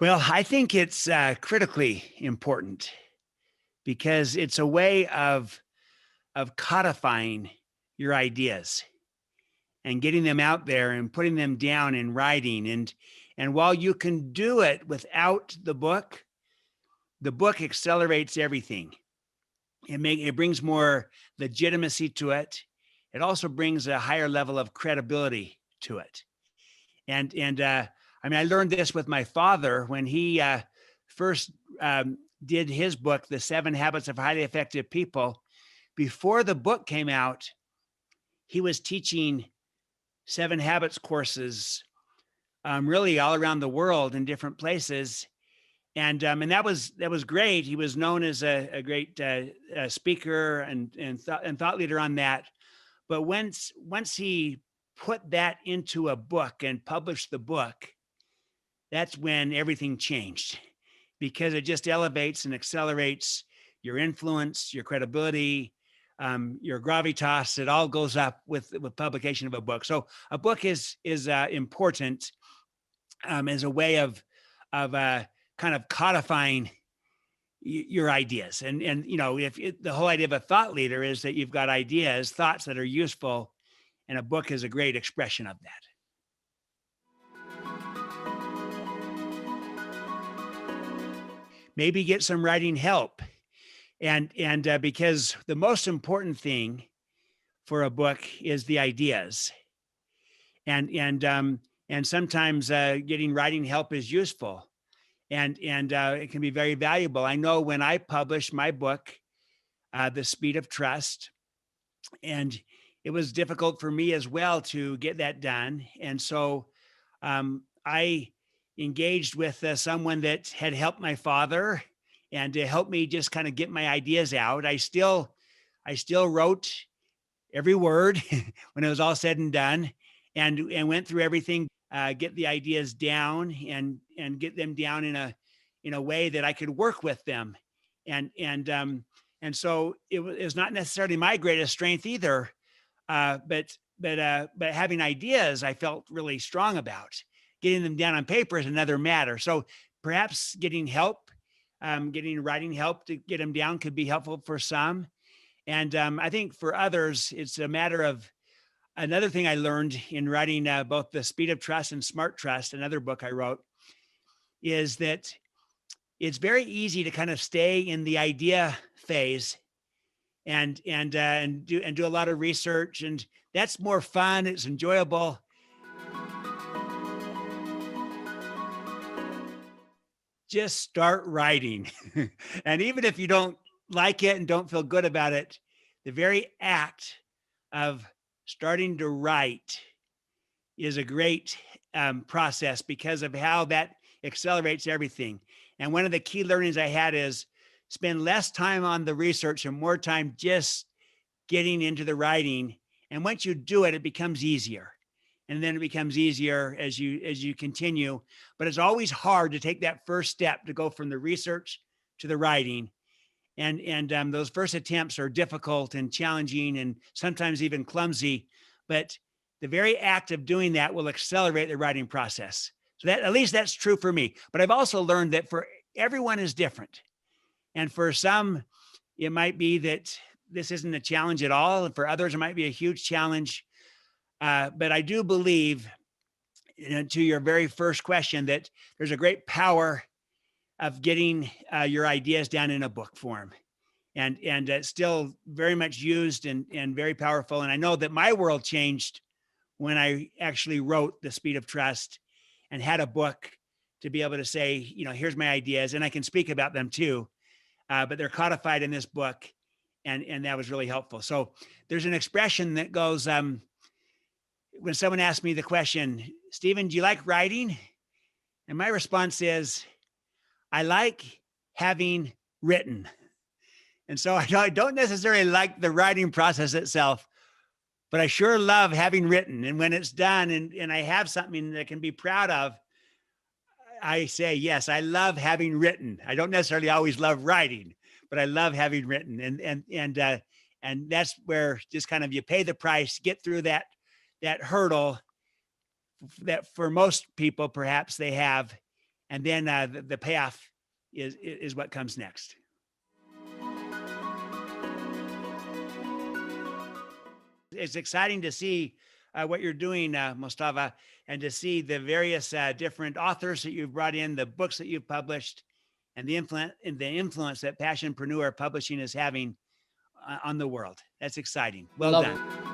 Well, I think it's critically important because it's a way of codifying your ideas and getting them out there and putting them down in writing. And while you can do it without the book accelerates everything. It brings more legitimacy to it. It also brings a higher level of credibility to it. And I mean, I learned this with my father when he first did his book, The 7 Habits of Highly Effective People. Before the book came out, he was teaching 7 Habits courses, really all around the world in different places. And that was great. He was known as a great speaker and thought leader on that. But once he put that into a book and published the book, that's when everything changed because it just elevates and accelerates your influence, your credibility, your gravitas. It all goes up with publication of a book. So a book is important as a way of kind of codifying your ideas. And you know, the whole idea of a thought leader is that you've got ideas, thoughts that are useful, and a book is a great expression of that. Maybe get some writing help. And because the most important thing for a book is the ideas. And sometimes getting writing help is useful, and it can be very valuable. I know when I published my book, The Speed of Trust, and it was difficult for me as well to get that done. And so I engaged with someone that had helped my father and to help me just kind of get my ideas out. I still wrote every word when it was all said and done, and went through everything, get the ideas down and get them down in a way that I could work with them. And so it was not necessarily my greatest strength either, but having ideas I felt really strong about. Getting them down on paper is another matter. So perhaps getting help, getting writing help to get them down could be helpful for some. And I think for others, it's a matter of another thing I learned in writing both The Speed of Trust and Smart Trust, another book I wrote, is that it's very easy to kind of stay in the idea phase and do a lot of research, and that's more fun. It's enjoyable. Just start writing. And even if you don't like it and don't feel good about it, the very act of starting to write is a great process because of how that accelerates everything. And one of the key learnings I had is spend less time on the research and more time just getting into the writing. And once you do it, it becomes easier. And then it becomes easier as you continue. But it's always hard to take that first step to go from the research to the writing. And those first attempts are difficult and challenging and sometimes even clumsy. But the very act of doing that will accelerate the writing process. So that, at least that's true for me. But I've also learned that for everyone is different. And for some, it might be that this isn't a challenge at all. And for others, it might be a huge challenge. But I do believe, to your very first question, that there's a great power of getting your ideas down in a book form. And it's still very much used and very powerful. And I know that my world changed when I actually wrote The Speed of Trust and had a book to be able to say, here's my ideas, and I can speak about them too. But they're codified in this book, and that was really helpful. So there's an expression that goes, when someone asks me the question, Stephen, do you like writing? And my response is, I like having written. And so I don't necessarily like the writing process itself, but I sure love having written. And when it's done and I have something that I can be proud of, I say, yes, I love having written. I don't necessarily always love writing, but I love having written. And that's where just kind of you pay the price, get through that hurdle that for most people perhaps they have, and then the payoff is what comes next. It's exciting to see what you're doing, Mustafa, and to see the various different authors that you've brought in, the books that you've published, and the influence that Passionpreneur Publishing is having on the world. That's exciting. Well Love done. it.